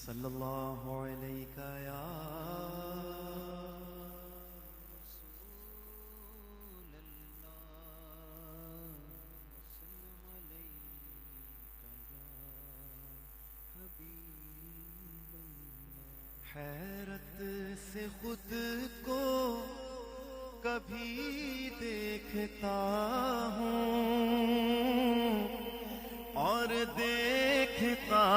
صلی اللہ علیہ یا حیرت سے خود کو کبھی دیکھتا ہوں اور دیکھتا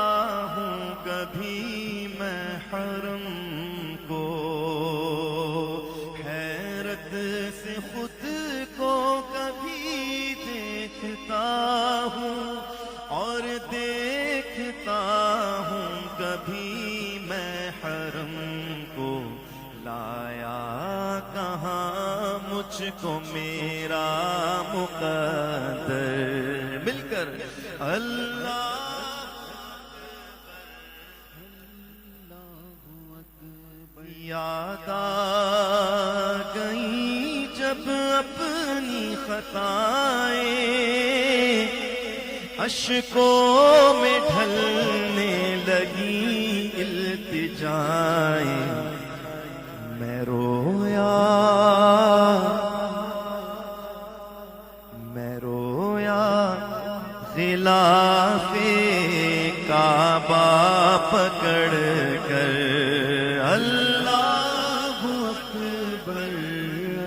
ہوں کبھی میں حرم کو. حیرت سے خود کو کبھی دیکھتا ہوں اور دیکھتا ہوں کبھی میں حرم کو. لایا کہاں مجھ کو میرا مقدر. مل کر اللہ یاد آ گئی جب اپنی خطائیں اشکوں میں ڈھلنے لگی التجائیں. میں رویا غلاف کعبہ پکڑ کر. اللہ اکبر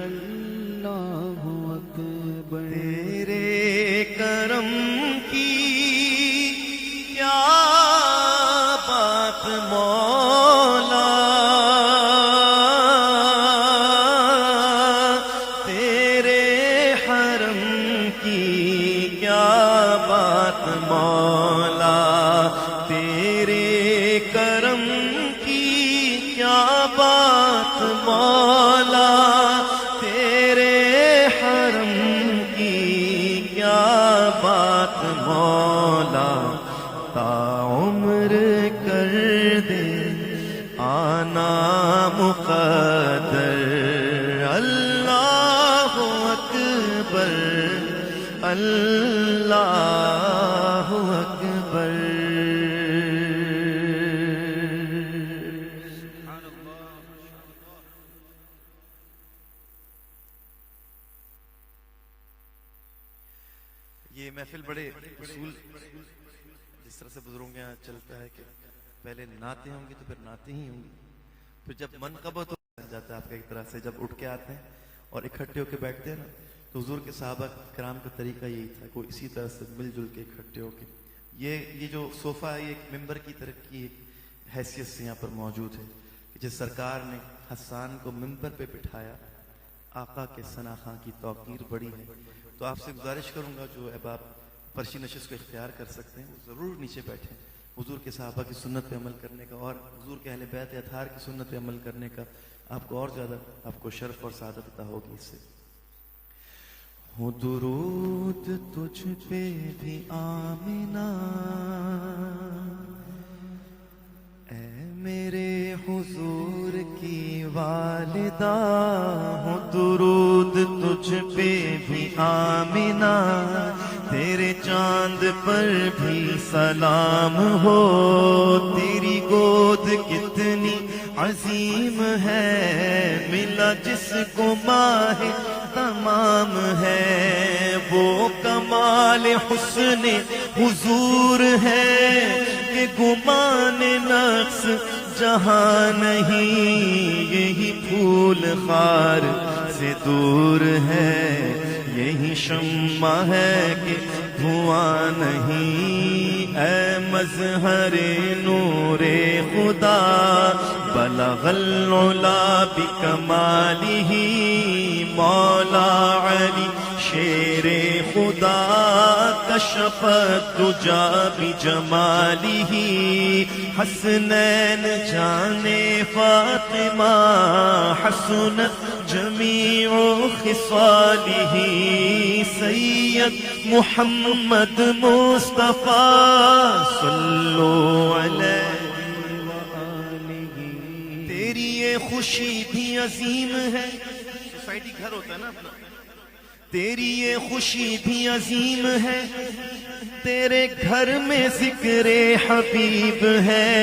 اللہ اکبر. تیرے کرم کی کیا بات مولا، تیرے حرم کی کیا بات مولا، تیرے کرم کی کیا بات مولا، تیرے حرم کی کیا بات مولا. تا عمر کر دے آنا مقدر. اللہ اکبر اللہ اکبر. یہ محفل بڑے اصول جس طرح سے بزرگوں کے یہاں چلتا ہے کہ پہلے نعتیں ہوں گی تو پھر نعتیں ہی ہوں گی، پھر جب منقبت ہو جاتا ہے آپ کا ایک طرح سے، جب اٹھ کے آتے ہیں اور اکٹھے ہو کے بیٹھتے ہیں نا، تو حضور کے صحابہ کرام کا طریقہ یہی تھا، کوئی اسی طرح سے مل جل کے اکٹھے ہو کے. یہ جو صوفہ ہے یہ ایک ممبر کی طرح کی حیثیت سے یہاں پر موجود ہے کہ جس سرکار نے حسان کو ممبر پہ بٹھایا، آقا کے ثنا خاں کی توقیر بڑی ہے. تو آپ سے گزارش کروں گا جو احباب فرشی نشست کو اختیار کر سکتے ہیں وہ ضرور نیچے بیٹھیں. حضور کے صحابہ کی سنت پہ عمل کرنے کا اور حضور کے اہل بیت اطہار کی سنت پہ عمل کرنے کا آپ کو اور زیادہ آپ کو شرف اور سعادت عطا ہوگی اس سے. ہو درود تجھ پہ بھی آمنہ، اے میرے حضور کی والدہ. ہو درود تجھ پہ بھی آمنہ، تیرے چاند پر بھی سلام ہو. تیری گود کتنی عظیم ہے، ملا جس کو ماہ تمام ہے. وہ کمال حسن حضور ہے کہ گمان نقص جہاں نہیں. یہی پھول خار سے دور ہے، یہی شمع ہے کہ دھواں نہیں. اے مظہر نور خدا بلغ العلا بکمالہ. مولا علی شیر خدا کشف الدجا بجمالہ. حسنین جانے فاطمہ حسنت جمیع خصالہ. سید محمد مصطفیٰ صلو علیہ وآلہ. تیری یہ خوشی بھی عظیم ہے، سوسائٹی گھر ہوتا ہے نا اپنا، تیری یہ خوشی بھی عظیم ہے، تیرے گھر میں ذکر حبیب ہے.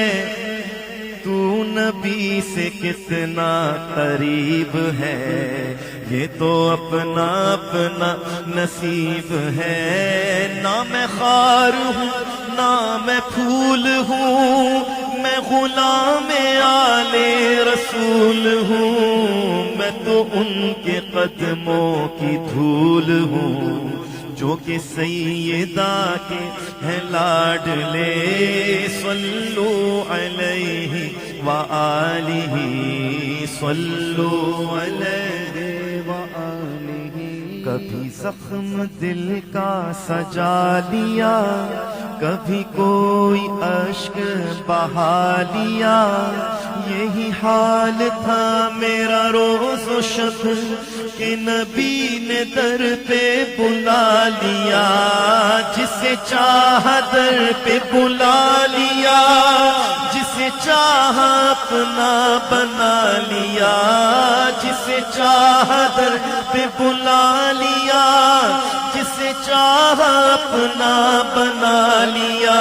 نبی سے کتنا قریب ہے، یہ تو اپنا اپنا نصیب ہے۔ نہ میں خار ہوں نہ میں پھول ہوں، میں غلام آل رسول ہوں، میں تو ان کے قدموں کی دھول ہوں، جو کہ سیدہ کے ہیں لاڈلے۔ صلو علیہ وآلہ، صلو علیہ وآلہ۔ کبھی زخم دل کا سجا لیا، کبھی کوئی اشک بہا لیا، یہی حال تھا میرا روز و شب کہ نبی نے در پہ بلا لیا۔ جسے چاہا در پہ بلا لیا، جسے چاہا اپنا بنا لیا، جسے چاہا در پہ بلا لیا، جسے چاہا اپنا بنا لیا۔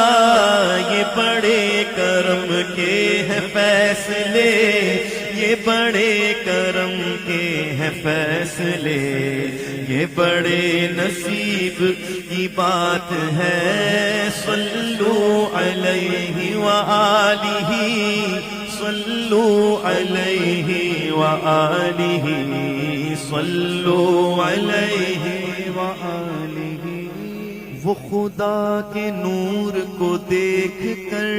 یہ بڑے کرم کے ہیں فیصلے، یہ بڑے کرم کے ہیں فیصلے، یہ بڑے نصیب کی بات ہے۔ صلو علیہ وآلہ، صلو علیہ وآلہ، صلو علیہ وآلہ۔ وہ خدا کے نور کو دیکھ کر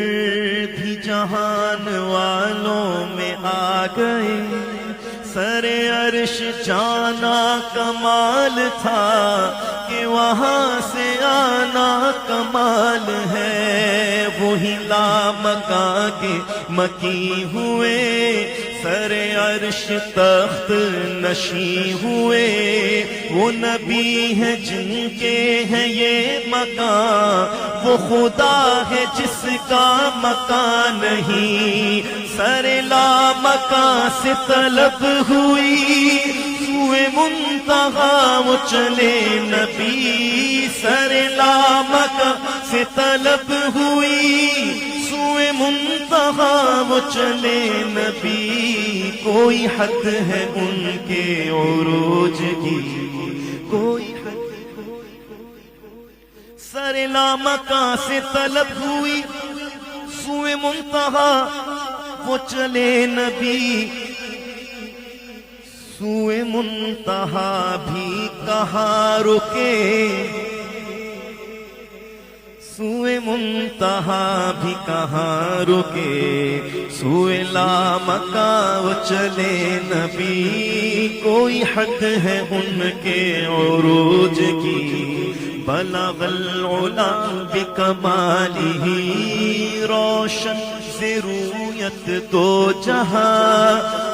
بھی جہان والوں میں آ گئے، سر عرش جانا کمال تھا کہ وہاں سے آنا کمال ہے۔ وہی لامکاں کے مکی ہوئے، سر عرش تخت نشیں ہوئے، وہ نبی ہیں جن کے ہیں یہ مکان، وہ خدا ہے جس کا مکان نہیں۔ سر لامکاں سے طلب ہوئی، سوئے منتہا وہ چلے نبی۔ سر لامکاں سے طلب ہوئی، سوئے منتہا وہ چلے نبی۔ کوئی حد ہے ان کے عروج کی، کوئی حد۔ سر لامکاں سے طلب ہوئی، سوئے منتہا وہ چلے نبی۔ سوئے منتہا بھی کہاں رکے، سوئے منتہا بھی کہاں رکے، سوئے لامکاں وہ چلے نبی۔ کوئی حد ہے ان کے عروج کی، بلغ العلا بکمالہ، روشن سے رویت دو جہاں،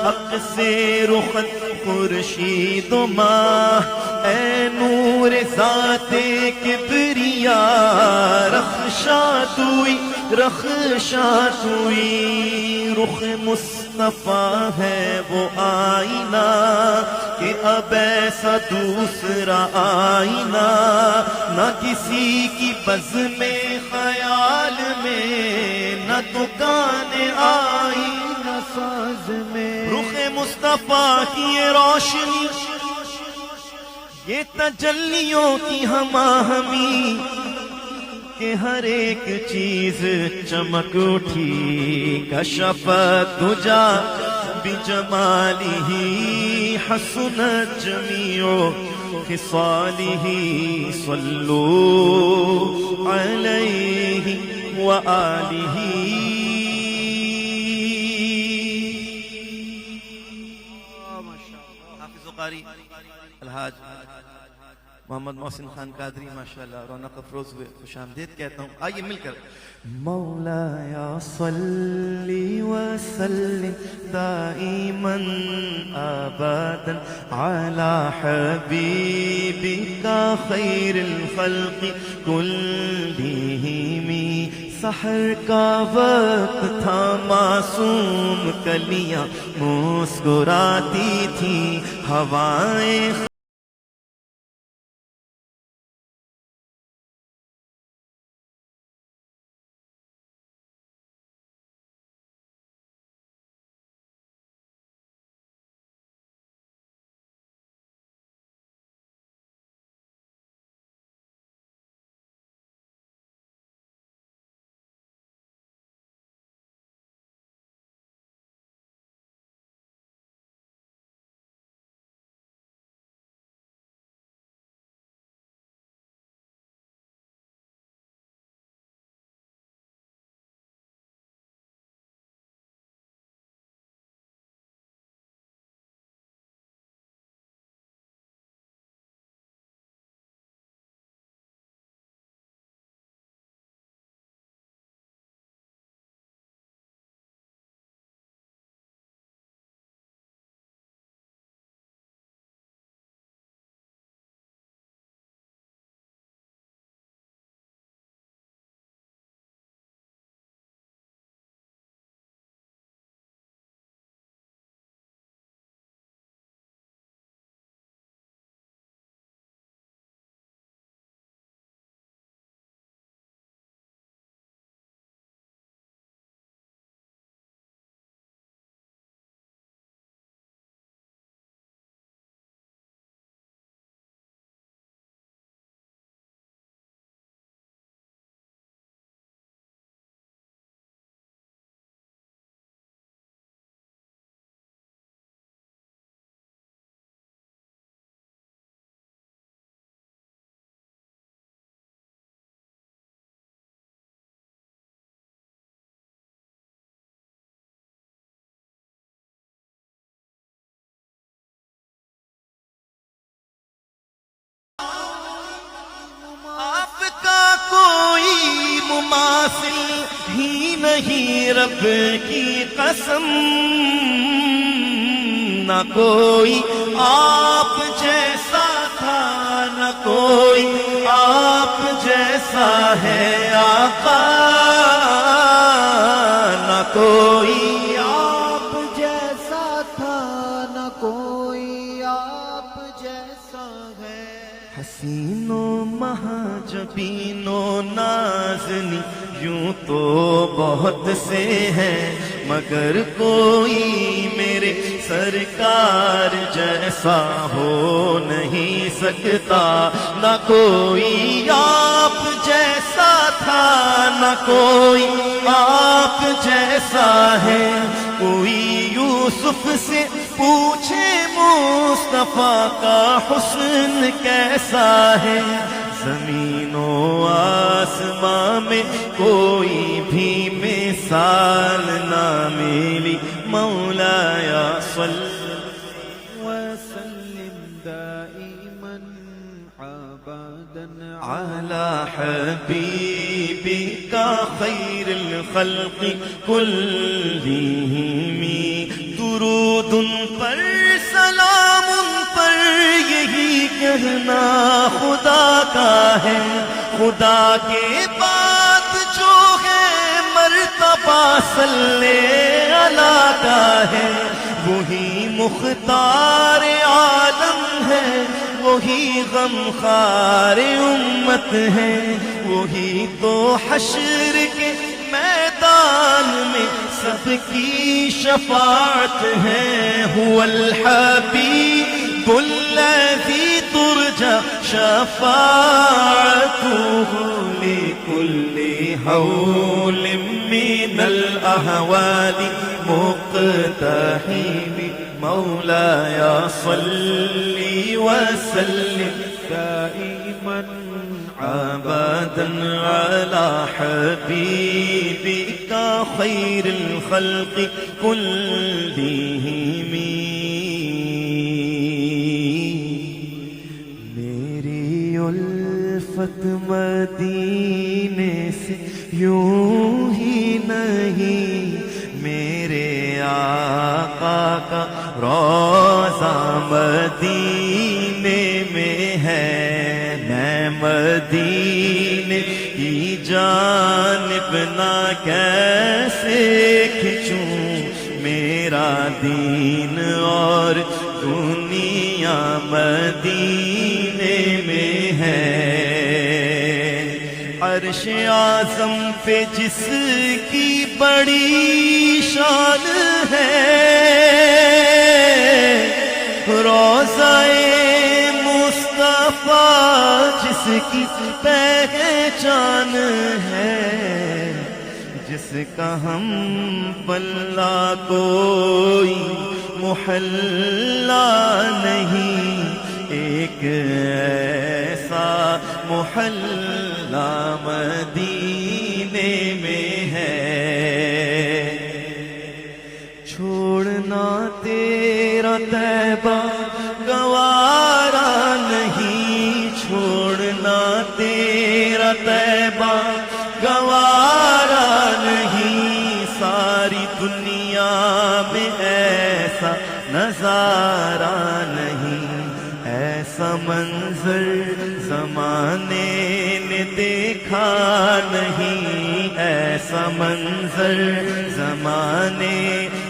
حق سے رخت خورشید و ماہ، اے نور ذات کبریا، رخشات ہوئی رخشات ہوئی۔ رخ مصطفیٰ ہے وہ آئینہ کہ اب ایسا دوسرا آئینہ نہ کسی کی بزم خیال میں، نہ دکان آئینہ ساز میں۔ رخ مصطفیٰ کی یہ روشنی، یہ تجلیوں کی ہماہمی کہ ہر ایک چیز چمک اٹھی۔ کشف تجا بجمالہ، حسنت جمیع خصالہ، صلو علیہ وآلہ۔ حافظ و قاری الحاج محمد محسن خان قادری ماشاءاللہ رونق افروز ہوئے، خوش آمدید کہتا ہوں۔ آئیے مل کر مولایا صلی وسلم دائما ابدا علی حبیبک خیر الخلق کلہم۔ سحر کا وقت تھا، معصوم کلیاں مسکراتی تھیں، ہوائیں نہیں رب کی قسم، نہ کوئی آپ جیسا تھا، نہ کوئی آپ جیسا ہے آقا، نہ کوئی آپ جیسا تھا، نہ کوئی آپ جیسا ہے۔ حسینوں مہاجبینوں نازنی یوں تو بہت سے ہیں، مگر کوئی میرے سرکار جیسا ہو نہیں سکتا، نہ کوئی آپ جیسا تھا، نہ کوئی آپ جیسا ہے۔ کوئی یوسف سے پوچھے مصطفیٰ کا حسن کیسا ہے، زمین و آسمان میں کوئی بھی مثال نہ ملی، مولایا صلی وسلم دائما ابدا على حبيبك خير الخلق كلهم، درود پر سلام پر یہی کہنا خدا کا ہے، خدا کے بعد جو ہے مرتبہ صلی اللہ کا ہے، وہی مختار عالم ہے، وہی غمخوار امت ہے، وہی تو حشر کے میدان میں سب کی شفاعت ہے۔ هو الحبیب الذی ترجى شفاعته لكل حول من الاحوال مقتحم، مولاي صل وسلم دائما ابدا على حبيبك خير الخلق كلهم۔ میری الفت مدینے سے یوں ہی نہیں، میرے آقا کا روضہ مدینے میں ہے، میں مدینے کی جانب نہ کیسے کھنچوں، میرا دین اور دنیا مدینے میں ہے۔ عرش اعظم پہ جس کی بڑی شان ہے، روضہ مصطفیٰ جس کی پہچان ہے، جس کا ہم پلہ کوئی محلہ نہیں، ایک ایسا محلہ مدینے میں ہے۔ چھوڑنا تیرا طیبہ گوارا نہیں، چھوڑنا تیرا طیبہ گوارا نہیں، ساری دنیا میں ایسا نظارہ نہیں، ایسا منظر زمانے نے دیکھا نہیں، ایسا منظر زمانے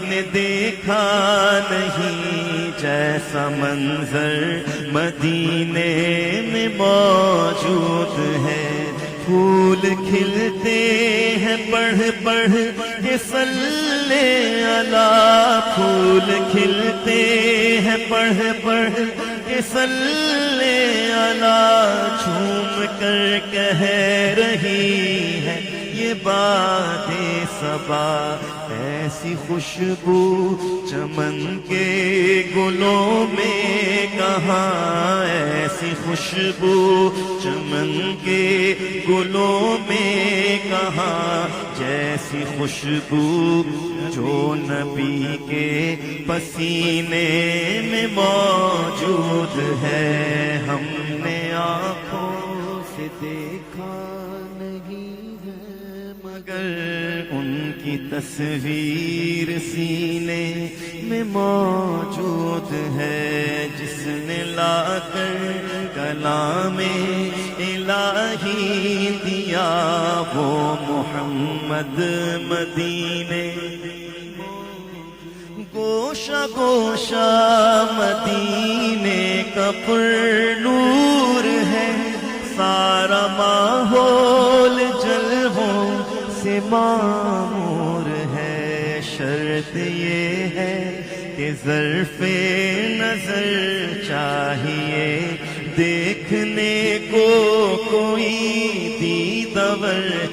نے دیکھا نہیں، جیسا منظر مدینے میں موجود ہے۔ پھول کھلتے ہیں پڑھ پڑھ کے صلی اللہ، پھول کھلتے ہیں پڑھ پڑھ کے صلی اللہ، جھوم کر کہہ رہی ہے یہ بات صبا، ایسی خوشبو چمن کے گلوں میں کہاں، ایسی خوشبو چمن کے گلوں میں کہاں، جیسی خوشبو جو نبی کے پسینے میں موجود ہے، ہم نے آنکھوں سے دیکھا نہیں ہے، مگر مگر ان کی تصویر سینے میں موجود ہے، جس نے لا کر کلام الہی دیا وہ محمد مدینے، گوشہ گوشہ مدینے کا پر نور ہے، سارا ماحول جلووں سے معمور ہے، شرط یہ ہے کہ ظرف نظر چاہیے، دیکھنے کو کوئی دیدور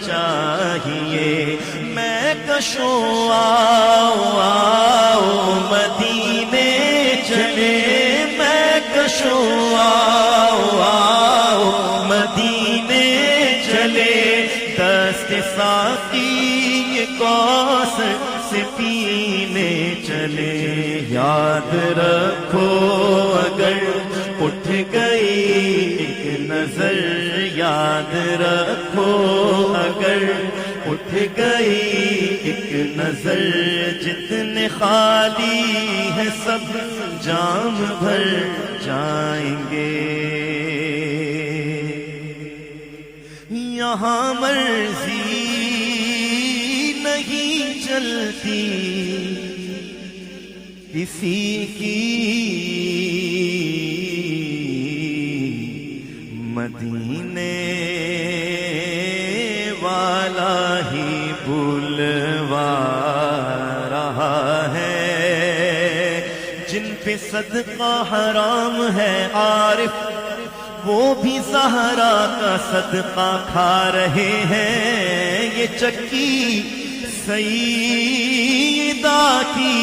چاہیے، میں کشوں آؤ آؤ مدینے چلے، میں کشوں آؤ آؤ مدینے چلے، دست ساقی کوثر سے پینے چلے، یاد رکھو اگر اٹھ گئی ایک نظر، یاد رکھو اگر اٹھ گئی ایک نظر، جتنے خالی ہے سب جام بھر جائیں گے، یہاں مرضی نہیں چلتی کسی کی، مدینے والا ہی بلوا رہا ہے، جن پہ صدقہ حرام ہے عارف وہ بھی زہرا کا صدقہ کھا رہے ہیں، یہ چکی سیدہ کی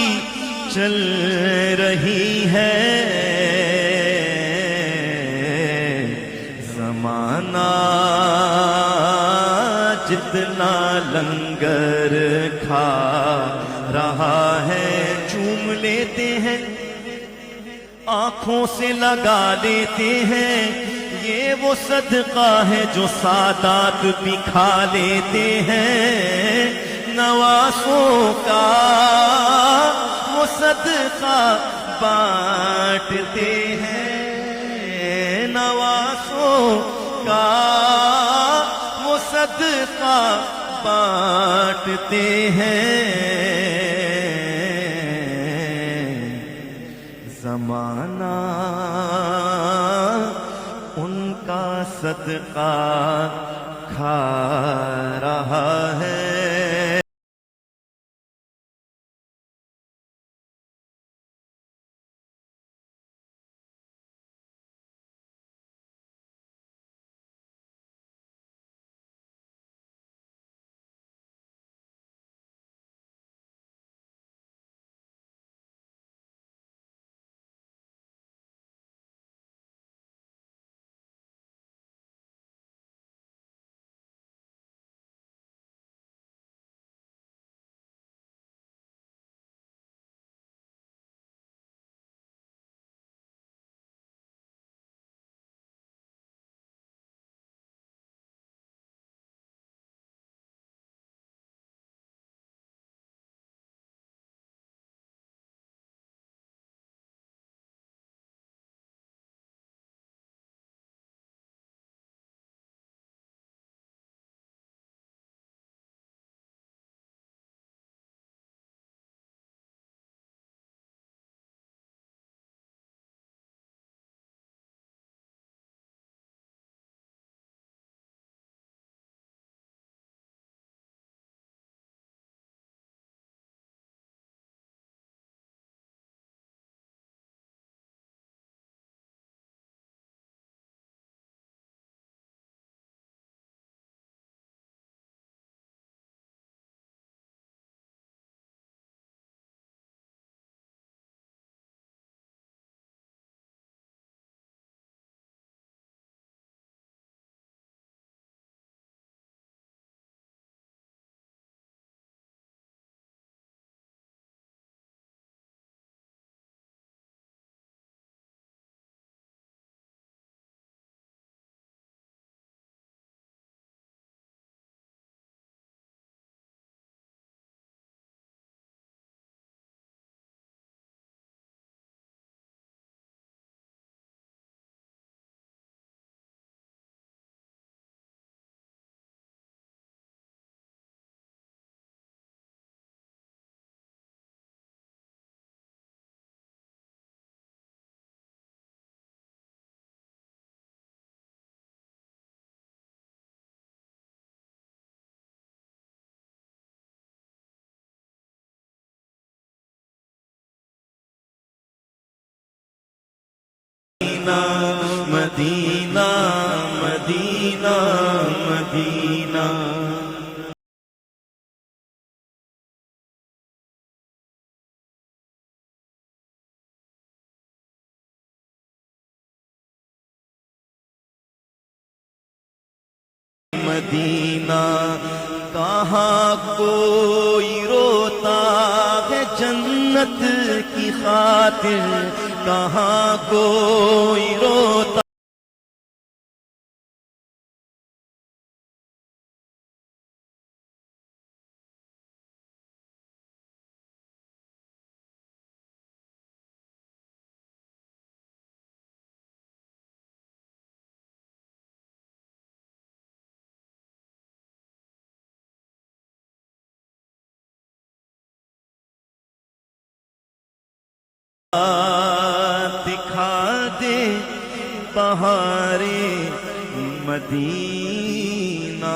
چل رہی ہے، زمانہ جتنا لنگر کھا رہا ہے، چوم لیتے ہیں آنکھوں سے لگا لیتے ہیں، یہ وہ صدقہ ہے جو سادات بھی کھا لیتے ہیں، نواسوں کا وہ صدقہ بانٹتے ہیں، نواسوں کا وہ صدقہ بانٹتے ہیں، زمانہ ان کا صدقہ کھا رہا ہے۔ مدینہ مدینہ مدینہ مدینہ کہاں کوئی روتا ہے جنت کی خاطر کہاں کوئی روتا دکھا دے بہارے مدینہ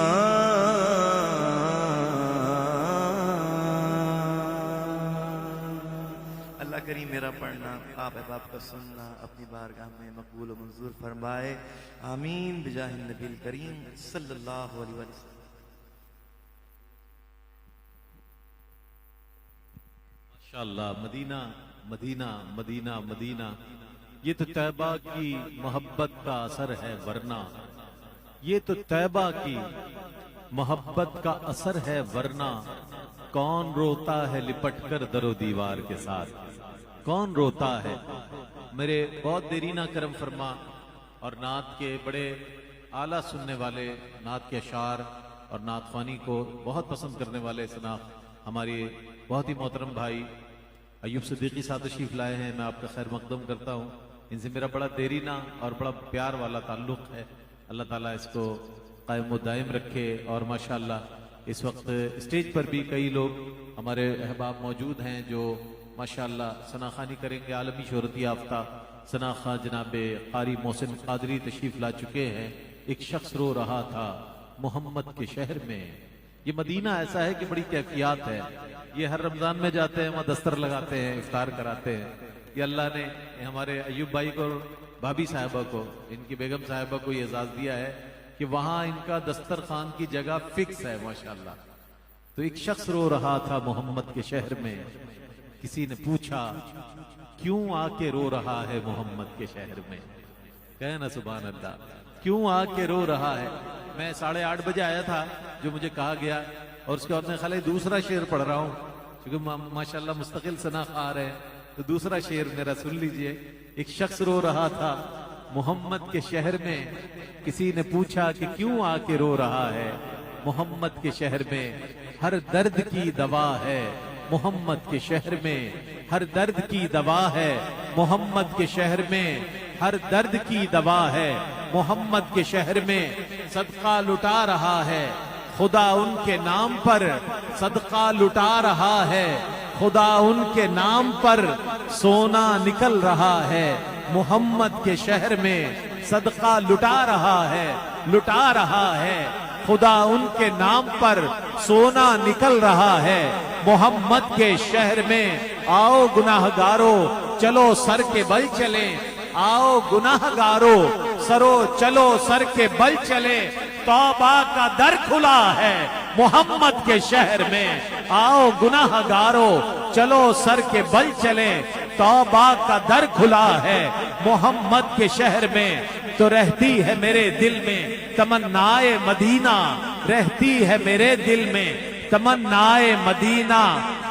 اللہ کریم میرا پڑھنا آپ احباب کا سننا اپنی بارگاہ میں مقبول و منظور فرمائے آمین بجاہ النبی الکریم صلی اللہ علیہ وسلم ماشاءاللہ مدینہ مدینہ مدینہ مدینہ یہ تو طیبہ کی محبت کا اثر ہے ورنہ یہ تو طیبہ کی محبت کا اثر ہے ورنہ کون روتا ہے لپٹ کر در و دیوار کے ساتھ کون روتا ہے میرے بہت دیری نہ کرم فرما اور نعت کے بڑے اعلیٰ سننے والے نعت کے اشعار اور نعت خوانی کو بہت پسند کرنے والے سناخ ہماری بہت ہی محترم بھائی ایوب صدیقی صاحب تشریف لائے ہیں میں آپ کا خیر مقدم کرتا ہوں ان سے میرا بڑا دیرینہ اور بڑا پیار والا تعلق ہے اللہ تعالیٰ اس کو قائم و دائم رکھے اور ماشاءاللہ اس وقت اسٹیج پر بھی کئی لوگ ہمارے احباب موجود ہیں جو ماشاءاللہ ثناخوانی کریں گے عالمی شہرت یافتہ ثناخواں جناب قاری محسن قادری تشریف لا چکے ہیں ایک شخص رو رہا تھا محمد کے شہر میں یہ مدینہ ایسا ہے کہ بڑی کیفیات ہے یہ ہر رمضان میں جاتے ہیں وہاں دستر لگاتے ہیں افطار کراتے ہیں یہ اللہ نے ہمارے ایوب بھائی کو بھابی صاحبہ کو ان کی بیگم صاحبہ کو یہ اعزاز دیا ہے کہ وہاں ان کا دسترخوان کی جگہ فکس ہے ماشاءاللہ تو ایک شخص رو رہا تھا محمد کے شہر میں کسی نے پوچھا کیوں آ کے رو رہا ہے محمد کے شہر میں کہنا سبحان اللہ کیوں آ کے رو رہا ہے میں 8:30 بجے آیا تھا جو مجھے کہا گیا اور اس کے بعد میں خالی دوسرا شعر پڑھ رہا ہوں کیونکہ ماشاءاللہ مستقل ثناء آ رہے ہیں تو دوسرا شعر میرا سن لیجئے ایک شخص رو رہا تھا محمد کے شہر میں کسی نے پوچھا کہ کیوں آ کے رو رہا ہے محمد کے شہر میں ہر درد کی دوا ہے محمد کے شہر میں ہر درد کی دوا ہے محمد کے شہر میں ہر درد کی دوا ہے محمد کے شہر میں صدقہ لٹا رہا ہے خدا ان کے نام پر صدقہ لٹا رہا ہے خدا ان کے نام پر سونا نکل رہا ہے محمد کے شہر میں صدقہ لٹا رہا ہے خدا ان کے نام پر سونا نکل رہا ہے محمد کے شہر میں آؤ گناہگارو چلو سر کے بل چلیں آؤ گناہگارو چلو سر کے بل چلے توبہ کا در کھلا ہے محمد کے شہر میں آؤ گناہگارو چلو سر کے بل چلے توبہ کا در کھلا ہے محمد کے شہر میں تو رہتی ہے میرے دل میں تمنائے مدینہ رہتی ہے میرے دل میں تمنائے مدینہ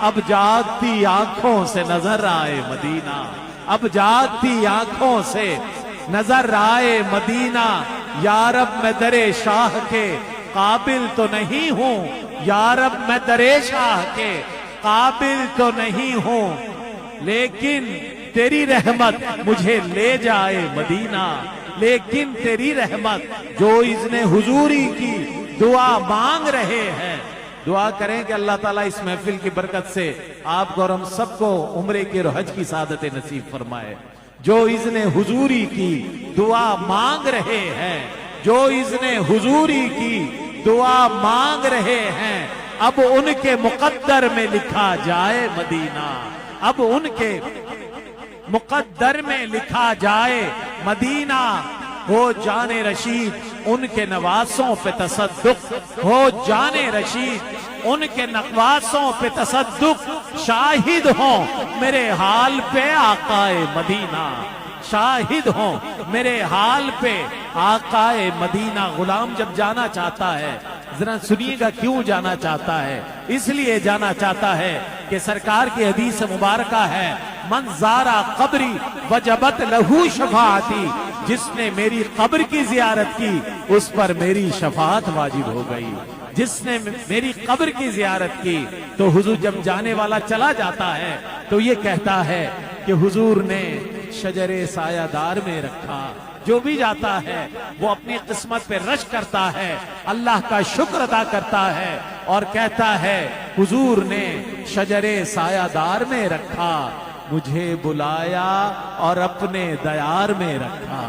اب جاگتی آنکھوں سے نظر آئے مدینہ اب جاگتی آنکھوں سے نظر آئے مدینہ یا رب میں درِ شاہ کے قابل تو نہیں ہوں یا رب میں درِ شاہ کے قابل تو نہیں ہوں لیکن تیری رحمت مجھے لے جائے مدینہ لیکن تیری رحمت جو اذن حضوری کی دعا مانگ رہے ہیں دعا کریں کہ اللہ تعالیٰ اس محفل کی برکت سے آپ کو اور ہم سب کو عمرے کے اور حج کی سعادت نصیب فرمائے جو اذن حضوری کی دعا مانگ رہے ہیں جو اذن حضوری کی دعا مانگ رہے ہیں اب ان کے مقدر میں لکھا جائے مدینہ اب ان کے مقدر میں لکھا جائے مدینہ ہو جانے رشید ان کے نواسوں پہ تصدق، ہو جانے رشید ان کے نواسوں پہ تصدق، شاہد ہوں میرے حال پہ آقا مدینہ، شاہد ہوں میرے حال پہ آقا مدینہ۔ غلام جب جانا چاہتا ہے، ذرا سنیے گا کیوں جانا چاہتا ہے، اس لیے جانا چاہتا ہے کہ سرکار کی حدیث مبارکہ ہے، من زارا قبری وجبت لہو شفاعتی، جس نے میری قبر کی زیارت کی اس پر میری شفاعت واجب ہو گئی، جس نے میری قبر کی زیارت کی۔ تو حضور جب جانے والا چلا جاتا ہے تو یہ کہتا ہے کہ حضور نے شجر سایہ دار میں رکھا۔ جو بھی جاتا ہے وہ اپنی قسمت پہ رشک کرتا ہے، اللہ کا شکر ادا کرتا ہے اور کہتا ہے حضور نے شجر سایہ دار میں رکھا، مجھے بلایا اور اپنے دیار میں رکھا،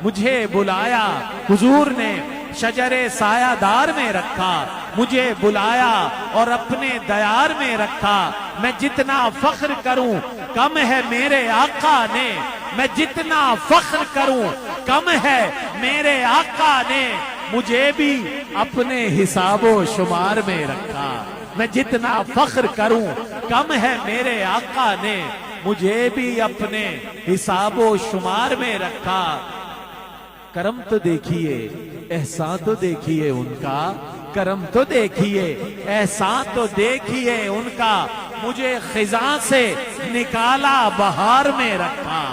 مجھے بلایا حضور نے شجر سایہ دار میں رکھا، مجھے بلایا اور اپنے دیار میں رکھا۔ میں جتنا فخر کروں کم ہے میرے آقا نے، میں جتنا فخر کروں کم ہے میرے آقا نے، مجھے بھی اپنے حساب و شمار میں رکھا۔ میں جتنا فخر کروں کم ہے میرے آقا نے، مجھے بھی اپنے حساب و شمار میں رکھا۔ کرم تو دیکھیے، احسان تو دیکھیے ان کا، کرم تو دیکھیے، احسان تو دیکھیے ان کا، مجھے خزاں سے نکالا بہار میں رکھا،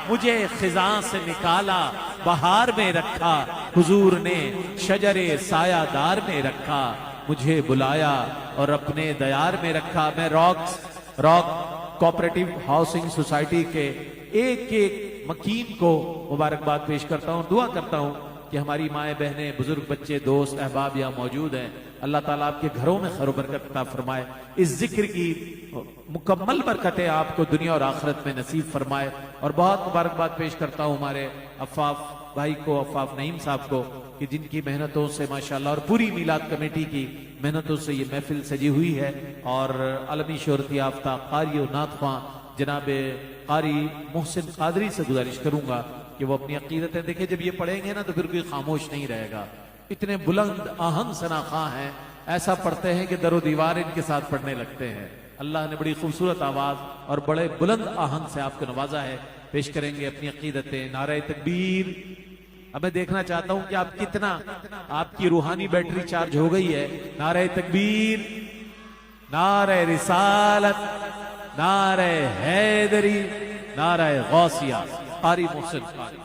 مجھے خزاں سے نکالا بہار میں رکھا، حضور نے شجر سایہ دار میں رکھا، مجھے بلایا اور اپنے دیار میں رکھا۔ میں راک کوآپریٹو ہاؤسنگ سوسائٹی کے ایک ایک مکین کو مبارکباد پیش کرتا ہوں، دعا کرتا ہوں کہ ہماری مائیں بہنیں، بزرگ، بچے، دوست، احباب یہاں موجود ہیں، اللہ تعالیٰ آپ کے گھروں میں خیر و برکت عطا فرمائے، اس ذکر کی مکمل برکتیں آپ کو دنیا اور آخرت میں نصیب فرمائے۔ اور بہت مبارکباد پیش کرتا ہوں ہمارے عفاف بھائی کو، عفاف نعیم صاحب کو، کہ جن کی محنتوں سے ماشاءاللہ اور پوری میلاد کمیٹی کی محنتوں سے یہ محفل سجی ہوئی ہے، اور عالمی شہرت یافتہ قاری و نعت خواں جناب قاری محسن قادری سے گزارش کروں گا کہ وہ اپنی عقیدتیں دیکھیں، جب یہ پڑھیں گے نا تو پھر کوئی خاموش نہیں رہے گا، اتنے بلند آہنگ ثنا خواں ہیں، ایسا پڑھتے ہیں کہ در و دیوار ان کے ساتھ پڑھنے لگتے ہیں۔ اللہ نے بڑی خوبصورت آواز اور بڑے بلند آہنگ سے آپ کو نوازا ہے، پیش کریں گے اپنی عقیدتیں۔ نعرہ تکبیر۔ اب میں دیکھنا چاہتا ہوں کہ آپ کتنا، آپ کی روحانی بیٹری چارج ہو گئی ہے۔ نعرہ تکبیر، نعرہ رسالت، نعرہ حیدری، نعرہ غوثیہ۔ قاری محسن قاری۔